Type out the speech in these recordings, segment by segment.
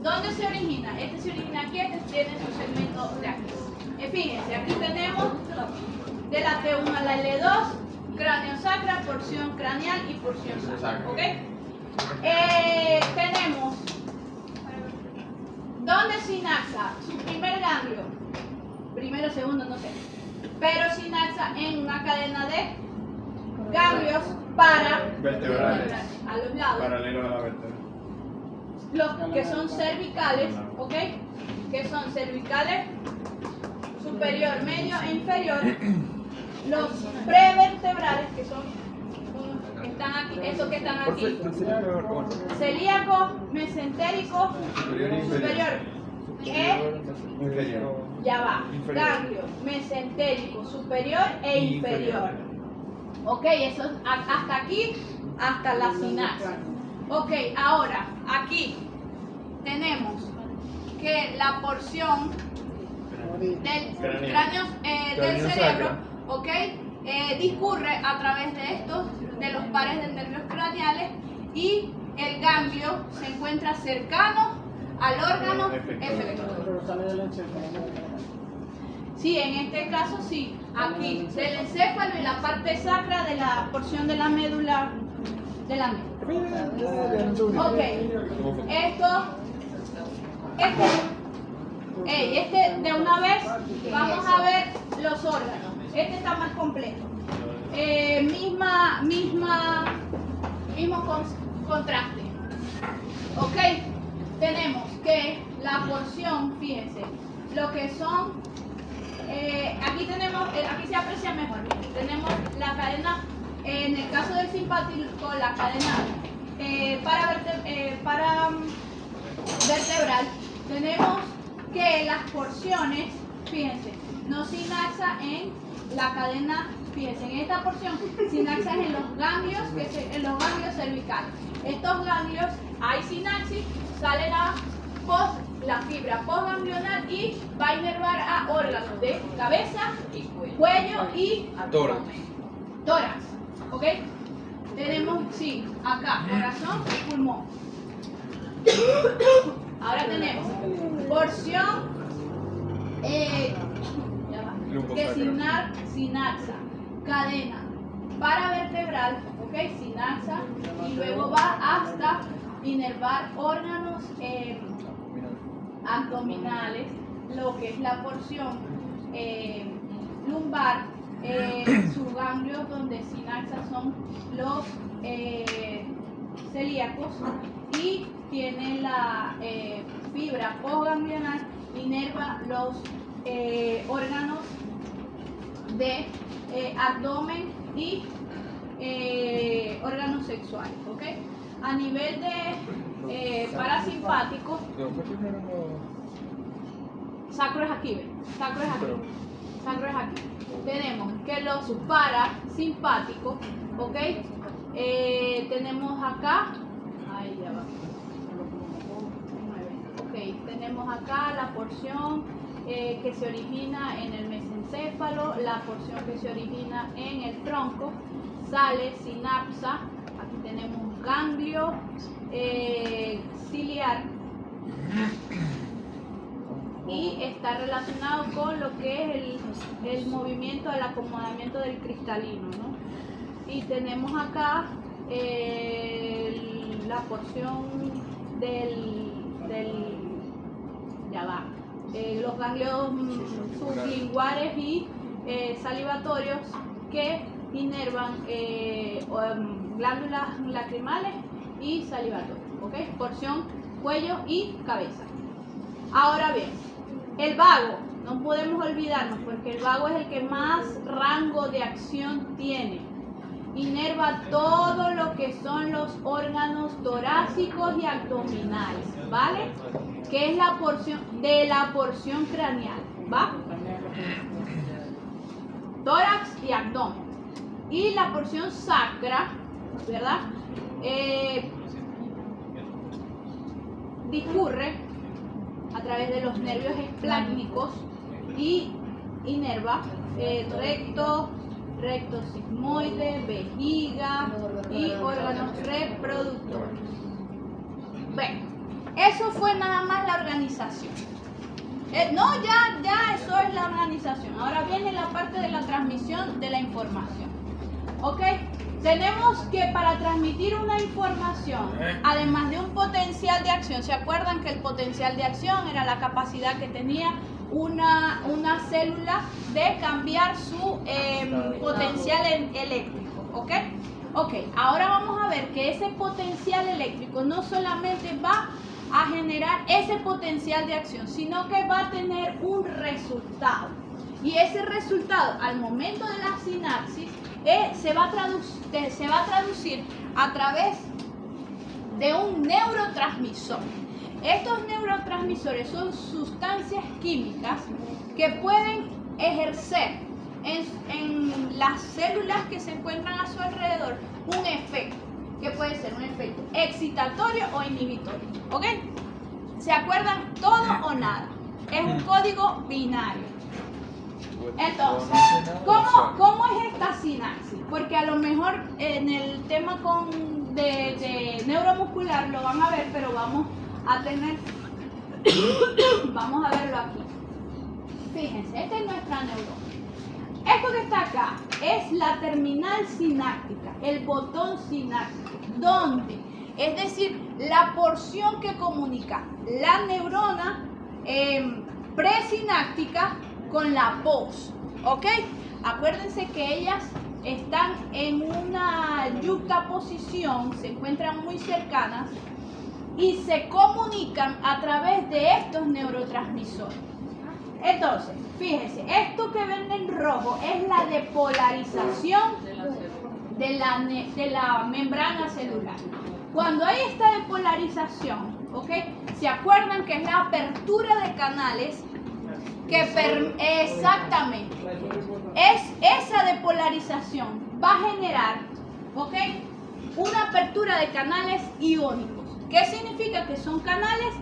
¿Dónde se origina? Este se origina aquí, este tiene su segmento de aquí. Fíjense, aquí tenemos de la T1 a la L2, cráneo sacra, porción craneal y porción sacra. ¿Ok? Tenemos, ¿dónde sinaxa? Su primer ganglio, primero, segundo, no sé, pero sinaxa en una cadena de ganglios para vertebrales a los lados, paralelos a la vértebra. los que son cervicales, ¿ok? Que son cervicales superior, medio e inferior. Los prevertebrales, que son que están aquí, esos que están aquí. Celíaco, mesentérico, superior. Inferior. Ya va. Ganglio, mesentérico, superior e inferior. Ok, eso hasta aquí, hasta la sinaxa. Ok, ahora aquí tenemos que la porción del cráneo del cerebro, ok, discurre a través de estos, de los pares de nervios craneales, y el ganglio se encuentra cercano al órgano efector. Sí, en este caso sí, aquí del encéfalo y la parte sacra de la porción de la médula de la médula. Ok, este de una vez vamos a ver los órganos. Este está más completo. Mismo contraste. Ok, tenemos que la porción, fíjense, lo que son, aquí se aprecia mejor. Tenemos la cadena, en el caso del simpático, la cadena para vertebral. Tenemos que las porciones, fíjense, no sinaxa en la cadena, fíjense, en esta porción sinaxa en los ganglios, en los ganglios cervicales. Estos ganglios hay sinapsis, sale la fibra postganglional y va a inervar a órganos de cabeza, cuello y tórax. ¿Ok? Tenemos, sí, acá, corazón y pulmón. Ahora tenemos porción sinaxa, cadena paravertebral, ok, sinaxa, y luego va hasta inervar órganos abdominales, lo que es la porción lumbar, sus ganglios donde sinaxa son los celíacos, y tiene la fibra postganglional, inerva los órganos de abdomen y órganos sexuales, ¿ok? A nivel de parasimpático, sacro es aquí, ¿ven? Sacro es aquí. Tenemos que los parasimpáticos, ¿ok? Tenemos acá, ahí ya va. Ok, tenemos acá la porción que se origina en el mesencéfalo, la porción que se origina en el tronco, sale sinapsa, aquí tenemos ganglio ciliar, y está relacionado con lo que es el movimiento, el acomodamiento del cristalino, ¿no? Y tenemos acá la porción ya va, los ganglios sublinguales y salivatorios que inervan glándulas lacrimales y salivatorios, ¿ok? Porción cuello y cabeza. Ahora bien, el vago, no podemos olvidarnos porque el vago es el que más rango de acción tiene. Inerva todo lo que son los órganos torácicos y abdominales, ¿vale? Que es la porción de la porción craneal, ¿va? Tórax y abdomen. Y la porción sacra, ¿verdad? Discurre a través de los nervios esplácnicos y inerva recto sigmoide, vejiga y órganos reproductores. Bueno, Eso fue nada más la organización. No, ya eso es la organización. Ahora viene la parte de la transmisión de la información. ¿Ok? Tenemos que para transmitir una información, además de un potencial de acción, ¿se acuerdan que el potencial de acción era la capacidad que tenía una célula de cambiar su potencial eléctrico? ¿Ok? Ok, ahora vamos a ver que ese potencial eléctrico no solamente va a generar ese potencial de acción, sino que va a tener un resultado. Y ese resultado, al momento de la sinapsis, se va a traducir a través de un neurotransmisor. Estos neurotransmisores son sustancias químicas que pueden ejercer en las células que se encuentran a su alrededor un efecto, que puede ser un efecto excitatorio o inhibitorio. ¿Ok? ¿Se acuerdan? Todo o nada. Es un código binario. Entonces, ¿cómo es esta sinapsis? Porque a lo mejor en el tema de neuromuscular lo van a ver, pero vamos a verlo aquí. Fíjense, esta es nuestra neurona. Esto que está acá es la terminal sináptica, el botón sináptico, donde, es decir, la porción que comunica la neurona presináptica con la post, ¿ok? Acuérdense que ellas están en una yuxtaposición, se encuentran muy cercanas y se comunican a través de estos neurotransmisores. Entonces, fíjense, esto que ven en rojo es la depolarización de la membrana celular. Cuando hay esta depolarización, ¿ok? ¿Se acuerdan que es la apertura de canales? Exactamente. Esa depolarización va a generar, ¿ok?, una apertura de canales iónicos. ¿Qué significa? Que son canales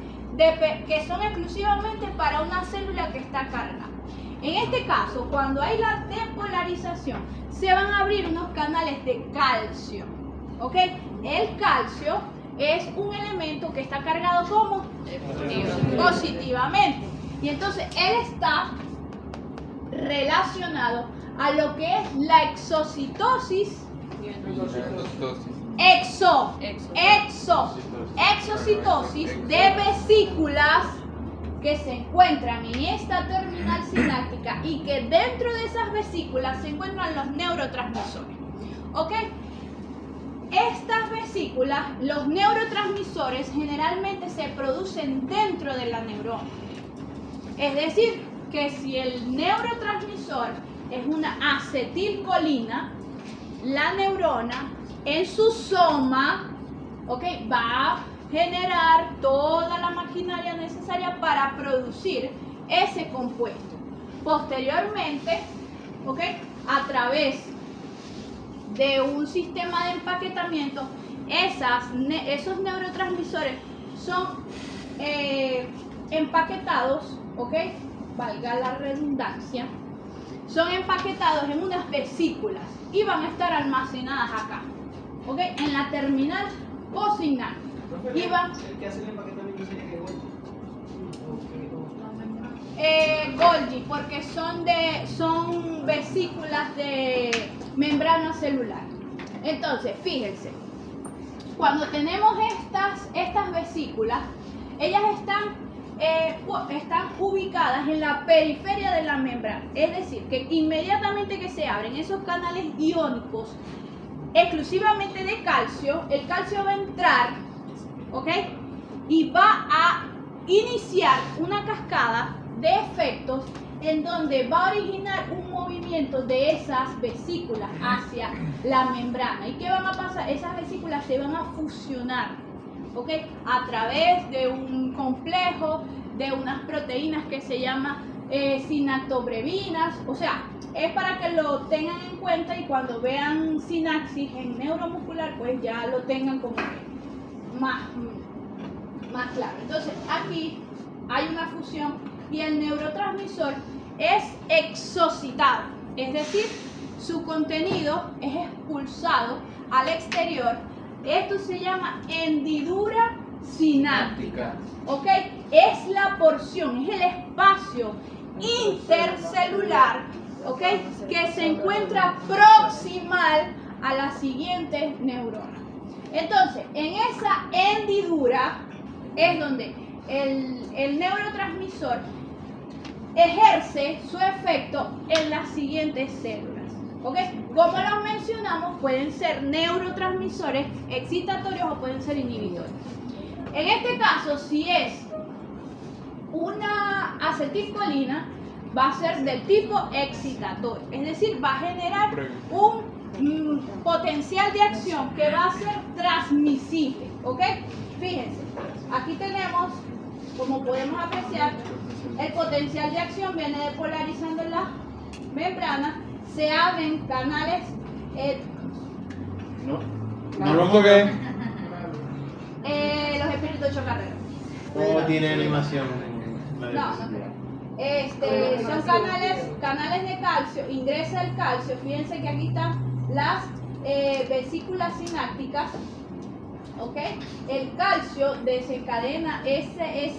que son exclusivamente para una célula que está cargada. En este caso, cuando hay la depolarización, se van a abrir unos canales de calcio. ¿Ok? El calcio es un elemento que está cargado como positivamente. Y entonces él está relacionado a lo que es la exocitosis. Exocitosis de vesículas que se encuentran en esta terminal sináptica y que dentro de esas vesículas se encuentran los neurotransmisores. ¿Ok? Estas vesículas, los neurotransmisores generalmente se producen dentro de la neurona. Es decir, que si el neurotransmisor es una acetilcolina, la neurona en su soma, ¿ok?, va a generar toda la maquinaria necesaria para producir ese compuesto. Posteriormente, ¿ok?, a través de un sistema de empaquetamiento, esos neurotransmisores son empaquetados, ¿ok?, valga la redundancia, son empaquetados en unas vesículas y van a estar almacenadas acá, ¿ok?, en la terminal postsináptica. ¿El que hace el empaquetamiento sería que Golgi, porque son vesículas de membrana celular. Entonces, fíjense, cuando tenemos estas vesículas, ellas están ubicadas en la periferia de la membrana. Es decir, que inmediatamente que se abren esos canales iónicos exclusivamente de calcio, el calcio va a entrar, ¿ok?, y va a iniciar una cascada de efectos en donde va a originar un movimiento de esas vesículas hacia la membrana. ¿Y qué van a pasar? Esas vesículas se van a fusionar, ¿ok?, a través de un complejo de unas proteínas que se llama sinactobrevinas. O sea, es para que lo tengan en cuenta y cuando vean sinapsis en neuromuscular, pues ya lo tengan como más claro. Entonces, aquí hay una fusión y el neurotransmisor es exocitado, es decir, su contenido es expulsado al exterior. Esto se llama hendidura sináptica. ¿Ok? Es la porción, es el espacio intercelular, ¿ok?, que se encuentra proximal a la siguiente neurona. Entonces, en esa hendidura es donde el neurotransmisor ejerce su efecto en las siguientes células. ¿Ok? Como los mencionamos, pueden ser neurotransmisores excitatorios o pueden ser inhibidores. En este caso, si es una acetilcolina, va a ser del tipo excitatorio, es decir, va a generar un potencial de acción que va a ser transmisible. ¿Ok? Fíjense, aquí tenemos, como podemos apreciar, el potencial de acción viene depolarizando la membrana, se abren canales. No lo toqué. Los espíritus chocarreros. ¿Cómo tiene animación? No creo. Son canales de calcio, ingresa el calcio. Fíjense que aquí están las vesículas sinápticas. ¿Ok? El calcio desencadena ese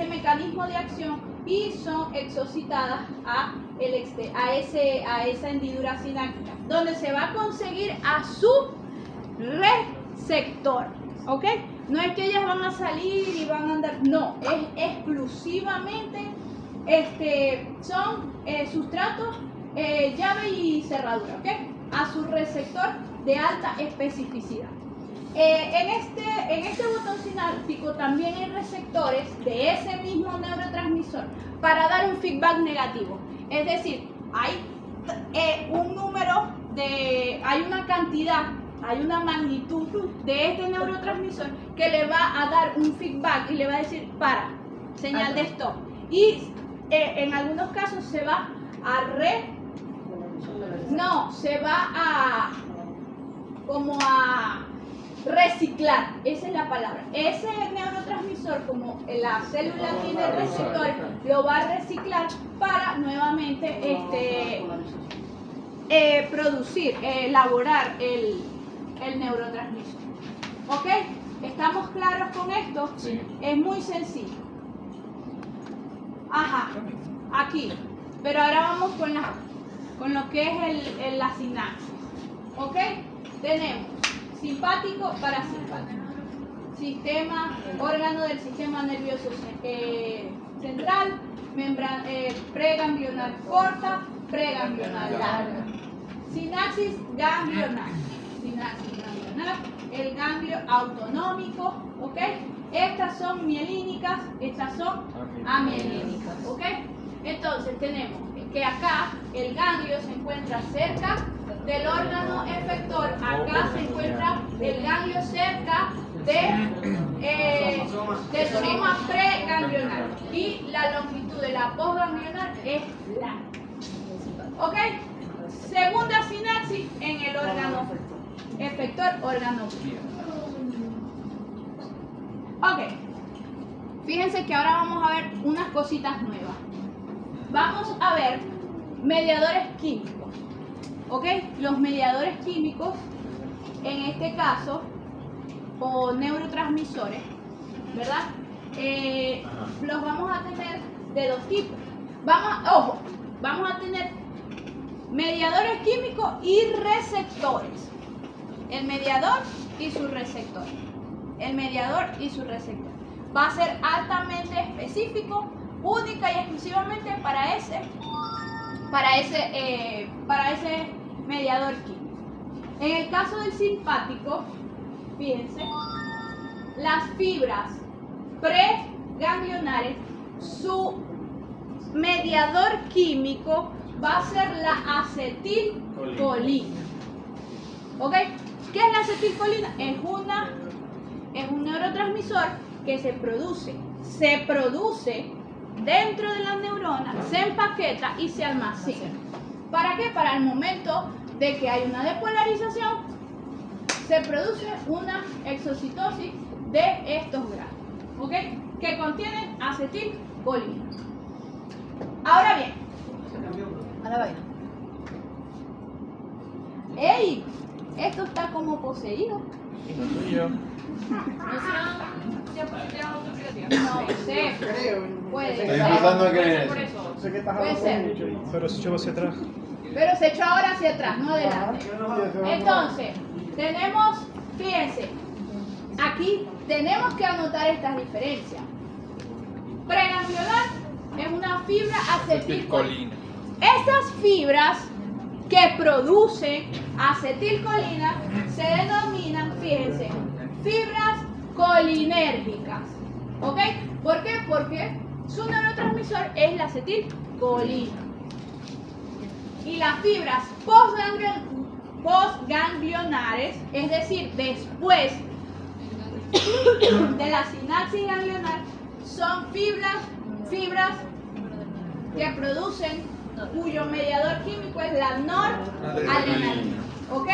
mecanismo de acción y son exocitadas a esa hendidura sináptica, donde se va a conseguir a su receptor. ¿Ok? No es que ellas van a salir y van a andar, no, es exclusivamente, son sustratos, llave y cerradura, ¿ok? A su receptor de alta especificidad. En este botón sináptico también hay receptores de ese mismo neurotransmisor para dar un feedback negativo. Es decir, hay hay una cantidad, hay una magnitud de este neurotransmisor que le va a dar un feedback y le va a decir para, señal de stop. Y en algunos casos se va a reciclar, esa es la palabra. Ese neurotransmisor, como la célula tiene receptores, lo va a reciclar para nuevamente elaborar el neurotransmisor. ¿Ok? ¿Estamos claros con esto? Sí. Es muy sencillo. Ajá, aquí. Pero ahora vamos con lo que es la sinapsis. ¿Ok? Tenemos simpático, parasimpático. Órgano del sistema nervioso central, preganglionar corta, preganglionar larga. Sinapsis ganglionar. El ganglio autonómico, ¿ok? Estas son mielínicas, estas son amielínicas, ¿ok? Entonces tenemos que acá el ganglio se encuentra cerca del órgano efector, acá se encuentra el ganglio cerca del soma preganglionar y la longitud de la postganglionar es larga. ¿Ok? Segunda sinapsis en el órgano efector, órgano prior. Ok. Fíjense que ahora vamos a ver unas cositas nuevas. Vamos a ver mediadores químicos. ¿Ok? Los mediadores químicos, en este caso, o neurotransmisores, ¿verdad? Los vamos a tener de dos tipos. Vamos a tener mediadores químicos y receptores. El mediador y su receptor. El mediador y su receptor. Va a ser altamente específico, única y exclusivamente para ese mediador químico. En el caso del simpático, fíjense, las fibras preganglionares, su mediador químico va a ser la acetilcolina. ¿Ok? ¿Qué es la acetilcolina? Es un neurotransmisor que se produce dentro de la neurona, se empaqueta y se almacena. ¿Para qué? Para el momento de que hay una depolarización, se produce una exocitosis de estos granos, ¿ok? Que contienen acetilcolina. Ahora bien, A la vaina. ¡ey! Esto está como poseído. No sé. Creo. Puede Estoy ser. empezando a creer Por eso. eso. Sé que estás Puede hablando ser. mucho. Pero se echó hacia atrás. Pero se echó ahora hacia atrás, no adelante. Entonces, tenemos, fíjense, aquí tenemos que anotar estas diferencias. Preganglionar es una fibra acetilcolina. Estas fibras que producen acetilcolina se denominan, fíjense, fibras colinérgicas. ¿Ok? ¿Por qué? Porque su neurotransmisor es la acetilcolina. Y las fibras postganglionares, es decir, después de la sinapsis ganglionar, son fibras que producen, cuyo mediador químico es la noradrenalina. ¿Ok?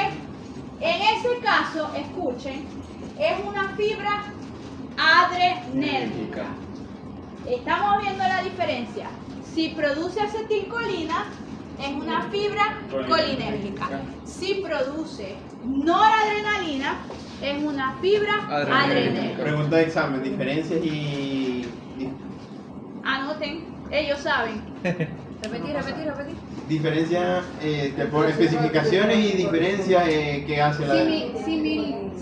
En ese caso, escuchen, es una fibra adrenérgica. Estamos viendo la diferencia. Si produce acetilcolina, es una fibra colinérgica. Si produce noradrenalina, es una fibra adrenérgica. Pregunta de examen, diferencias y Anoten, ellos saben. Repetir. diferencias por especificaciones y diferencias que hace la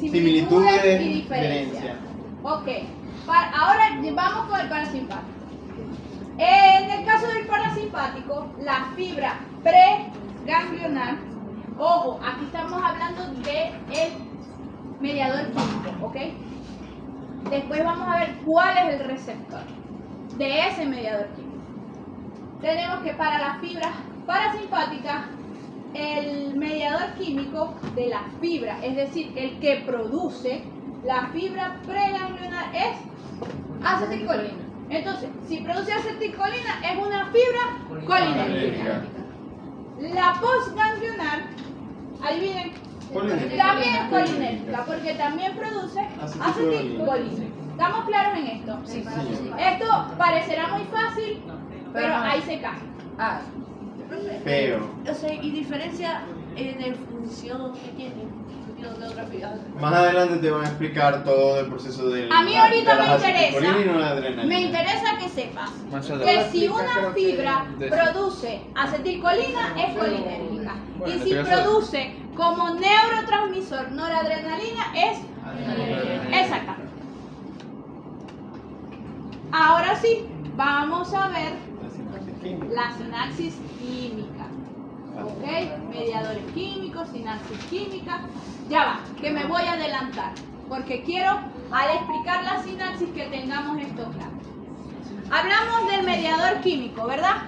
Similitudes y diferencias. Ok, ahora vamos con el parasimpático. En el caso del parasimpático, la fibra preganglionar, ojo, aquí estamos hablando del mediador químico, ¿ok? Después vamos a ver cuál es el receptor de ese mediador químico. Tenemos que para las fibras parasimpáticas, el mediador químico de la fibra, es decir, el que produce la fibra preganglionar es acetilcolina. Entonces, si produce acetilcolina es una fibra colinérgica. La postganglionar, adivinen, también es colinérgica porque también produce acetilcolina. ¿Estamos claros en esto? Sí. Esto parecerá muy fácil, pero ahí se cae. Ah, Pero O sea, y diferencia de función que tiene de otra fibra. más adelante te van a explicar todo el proceso del A mí ahorita me acetilcolina y interesa, noradrenalina. me interesa que sepas Más que adelante. si una fibra de- produce acetilcolina es colinérgica y Bueno, si te voy a hacer- produce como neurotransmisor noradrenalina es exacta. Ahora sí, vamos a ver la sinapsis química. ¿Ok? Mediadores químicos, sinapsis química. Ya va, que me voy a adelantar. Porque quiero, al explicar la sinapsis, que tengamos esto claro. Hablamos del mediador químico, ¿verdad?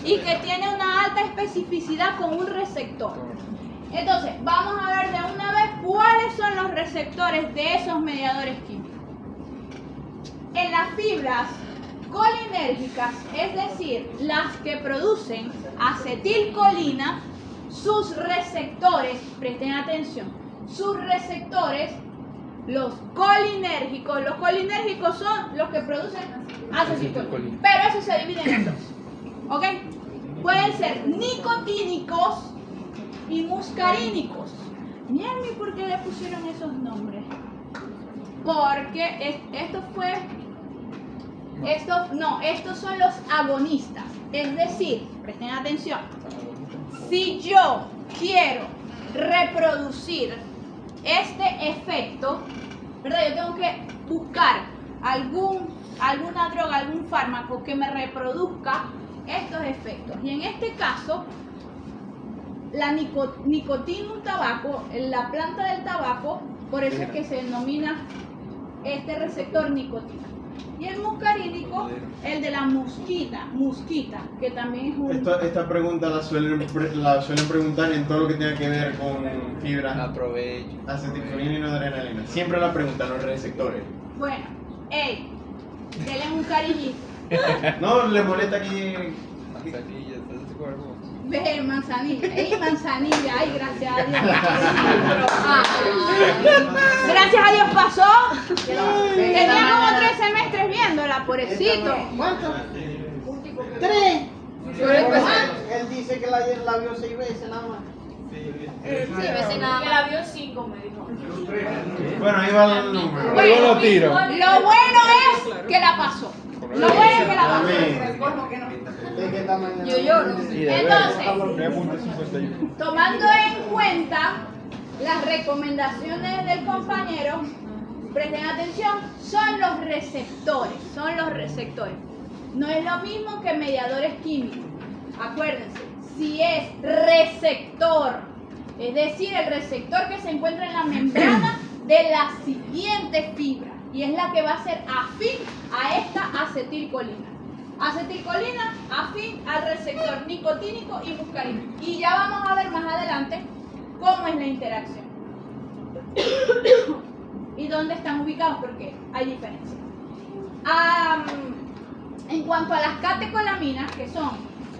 Y que tiene una alta especificidad con un receptor. Entonces, vamos a ver de una vez cuáles son los receptores de esos mediadores químicos. En las fibras colinérgicas, es decir, las que producen acetilcolina, sus receptores, presten atención, sus receptores, los colinérgicos son los que producen acetilcolina, pero eso se divide en dos, ¿ok? Pueden ser nicotínicos y muscarínicos. Miren por qué le pusieron esos nombres. Porque estos son los agonistas. Es decir, presten atención, si yo quiero reproducir este efecto, ¿verdad? Yo tengo que buscar alguna droga, algún fármaco que me reproduzca estos efectos. Y en este caso, la nicotinum tabaco, la planta del tabaco, por eso es que se denomina este receptor nicotina. Y el muscarínico, el de la mosquita, que también es un... Esta pregunta la suelen preguntar en todo lo que tenga que ver con fibras, Aprovecho. acetilcolina y noradrenalina. Siempre la preguntan los receptores. Bueno, denle un cariñito. No, le molesta aquí. Manzanilla, ¿estás de acuerdo? Ve manzanilla, manzanilla, ay, gracias a Dios. Gracias a Dios pasó. Tenía como 3 semestres viéndola, pobrecito. ¿Cuánto? Tres. Él dice que la vio 6 veces nada más. Sí, veces nada Que más. la vio 5, me dijo. Bueno, ahí va el número. Yo lo tiro. Lo bueno es que la pasó. Lo bueno es que la pasó. Amén. ¿De qué tamaño? Yo no. Y de Entonces, 9.51. tomando en cuenta las recomendaciones del compañero, presten atención, son los receptores, No es lo mismo que mediadores químicos. Acuérdense, si es receptor, es decir, el receptor que se encuentra en la membrana de la siguiente fibra, y es la que va a ser afín a esta acetilcolina. Acetilcolina afín al receptor nicotínico y muscarínico. Y ya vamos a ver más adelante cómo es la interacción. ¿Y dónde están ubicados? Porque hay diferencia. En cuanto a las catecolaminas, que son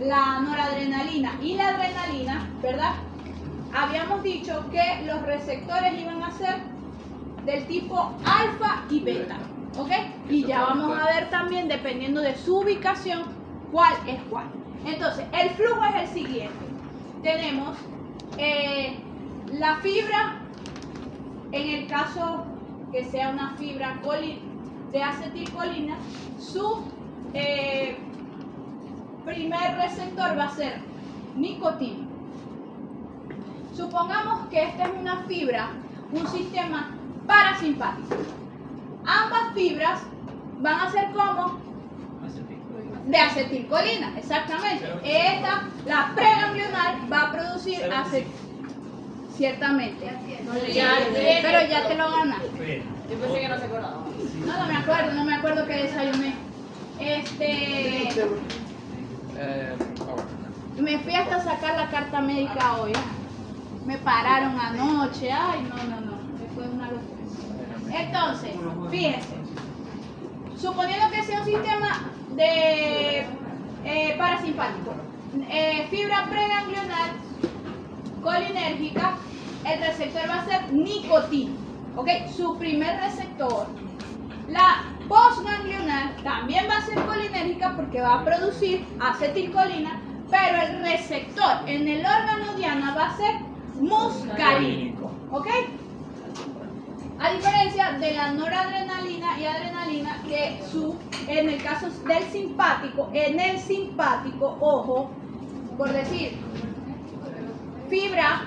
la noradrenalina y la adrenalina, ¿verdad? Habíamos dicho que los receptores iban a ser del tipo alfa y beta, ¿ok? Y ya vamos a ver también, dependiendo de su ubicación, cuál es cuál. Entonces, el flujo es el siguiente. Tenemos la fibra, en el caso que sea una fibra de acetilcolina, su primer receptor va a ser nicotínico. Supongamos que esta es una fibra, un sistema parasimpático. Ambas fibras van a ser como de acetilcolina, exactamente. Esta, la preganglional, va a producir ciertamente. Pero ya te lo ganaste. Yo pensé que no se acordaba. No me acuerdo que desayuné. Me fui hasta sacar la carta médica hoy. Me pararon anoche. Ay, no. Fue una locura. Entonces, fíjense. Suponiendo que sea un sistema de parasimpático, fibra preganglional colinérgica, el receptor va a ser nicotina. ¿Ok? Su primer receptor. La postganglional también va a ser colinérgica porque va a producir acetilcolina, pero el receptor en el órgano diana va a ser muscarínico. ¿Ok? A diferencia de la noradrenalina y adrenalina, que en el caso del simpático, ojo, por decir, fibra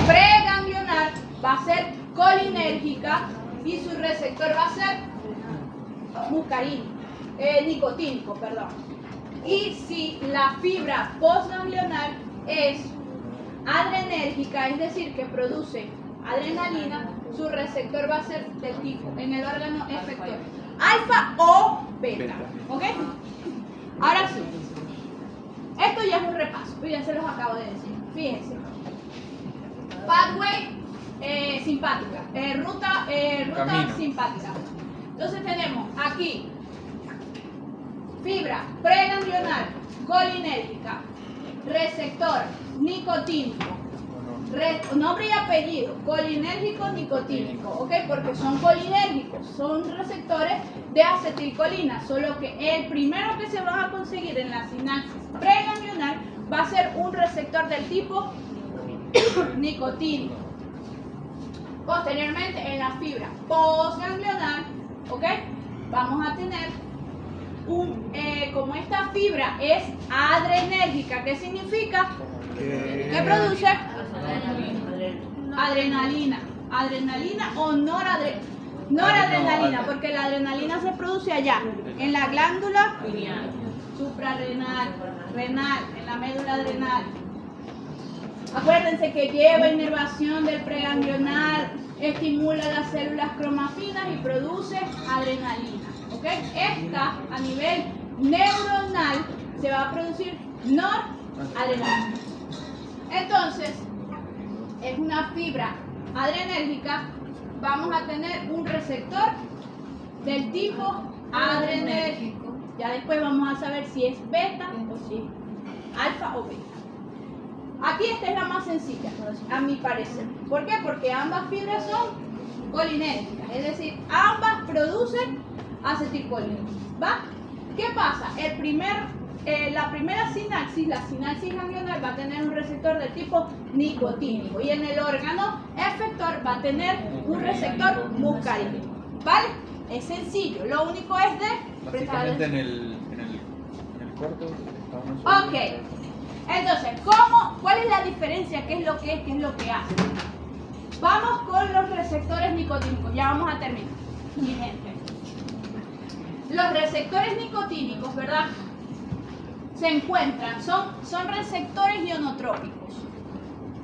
preganglional va a ser colinérgica y su receptor va a ser nicotínico, perdón. Y si la fibra postganglional es adrenérgica, es decir, que produce adrenalina, su receptor va a ser del tipo, en el órgano efector, alfa o beta. ¿Ok? Ahora sí, esto ya es un repaso, ya se los acabo de decir. Fíjense. Pathway simpática, ruta Camino. simpática. Entonces tenemos aquí fibra preganglional colinérgica, receptor nicotínico, nombre y apellido, colinérgico nicotínico, ¿ok? Porque son colinérgicos, son receptores de acetilcolina, solo que el primero que se va a conseguir en la sinapsis preganglional va a ser un receptor del tipo nicotínico. Posteriormente, en la fibra postganglional, ¿ok? Vamos a tener como esta fibra es adrenérgica, ¿qué significa? ¿Qué produce? Adrenalina. Adrenalina o noradrenalina, porque la adrenalina se produce allá, en la glándula suprarrenal, renal, en la médula adrenal. Acuérdense que lleva inervación del preganglional, estimula las células cromafinas y produce adrenalina. ¿Ok? Esta, a nivel neuronal, se va a producir noradrenalina. Entonces, es una fibra adrenérgica. Vamos a tener un receptor del tipo adrenérgico. Ya después vamos a saber si es beta o si es alfa o beta. Aquí esta es la más sencilla, a mi parecer. ¿Por qué? Porque ambas fibras son colinérgicas, es decir, ambas producen acetilcolina. ¿Va? ¿Qué pasa? El primer la primera sinapsis, la sinapsis ganglionar, va a tener un receptor de tipo nicotínico y en el órgano efector va a tener un receptor muscarínico. ¿Vale? Es sencillo, lo único es de prestar Básicamente atención. en el cuarto estamos. Ok, entonces, ¿cuál es la diferencia? ¿Qué es lo que es? ¿Qué es lo que hace? Vamos con los receptores nicotínicos, ya vamos a terminar, mi gente. Los receptores nicotínicos, ¿verdad? Se encuentran, son receptores ionotrópicos.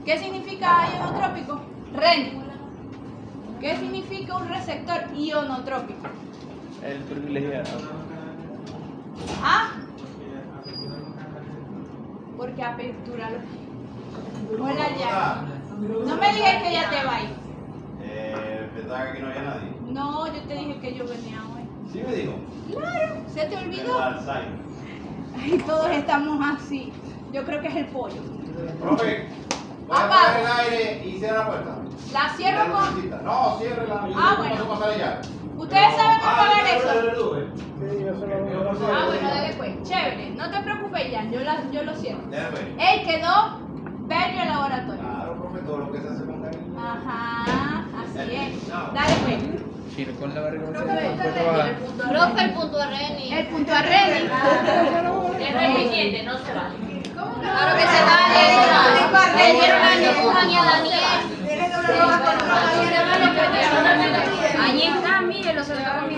¿Qué significa ionotrópico? Ren. ¿Qué significa un receptor ionotrópico? El privilegiado. ¿Ah? Porque apertura los... Hola ya. No me digas que ya te va a ir. Pensaba que aquí no había nadie. No, yo te dije que yo venía hoy. Sí me dijo. Claro, ¿se te olvidó? Alzheimer. Ay, todos estamos así. Yo creo que es el pollo. Profe, voy a Apaga. apagar el aire y cierra la puerta. La cierro con... No, ciérrela. Ah, bueno. No pasar allá. ¿Ustedes saben apagar eso? Ah, Ah, bueno, dale pues. Chévere. No te preocupes, Jan. Yo lo cierro. Ya pues. Ey, quedó bello el laboratorio. Claro, profe, todo lo que se hace con cariño. Ajá, así es. Dale pues. Giro con la barriga. Profe, el punto RN. El punto a Reni. Es repitiente, no se vale. Claro que se vale. Le dieron a Johan y a Daniel. Ahí está, mire, lo salvamos.